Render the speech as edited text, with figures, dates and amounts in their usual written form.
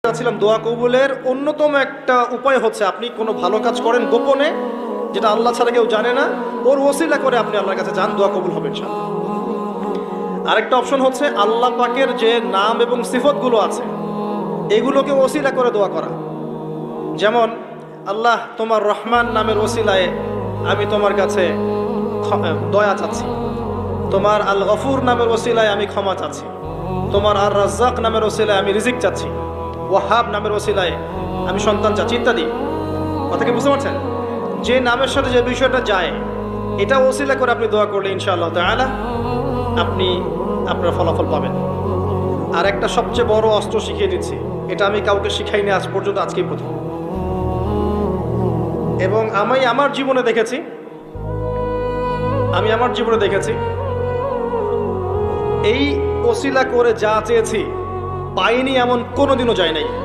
চাচ্ছিলাম দোয়া কবুলের অন্যতম একটা উপায় হচ্ছে আপনি কোনো ভালো কাজ করেন গোপনে, যেটা আল্লাহ ছাড়া কেউ জানে না, ওর ওসিলা করে আপনি আল্লাহর কাছে যান, দোয়া কবুল হবে ইনশাআল্লাহ। আরেকটা অপশন হচ্ছে আল্লাহ পাকের যে নাম এবং সিফতগুলো আছে এগুলোকে ওসিলা করে দোয়া করা। যেমন আল্লাহ তোমার রহমান নামের ওসিলায় আমি তোমার কাছে দয়া চাচ্ছি, তোমার আল গফুর নামের ওসিলায় আমি ক্ষমা চাচ্ছি, তোমার আর রাজ্জাক নামের ওসিলায় আমি রিজিক চাচ্ছি, ওয়াহাব নামের ওসিলায় আমি সন্তান চাচ্ছি ইত্যাদি। কথা কি বুঝতে পারছেন? যে নামের সাথে যে বিষয়টা যায় এটা ওসিলা করে আপনি দোয়া করলে ইনশাআল্লাহ তাআলা আপনি আপনার ফলাফল পাবেন। আর একটা সবচেয়ে বড় অস্ত্র শিখিয়ে দিচ্ছি, এটা আমি কাউকে শিখাইনি আজ পর্যন্ত, আজকেই প্রথম। এবং আমি আমার জীবনে দেখেছি এই ওসিলা করে যা চেয়েছি পাইনি এমন কোনোদিনও যায় নাই।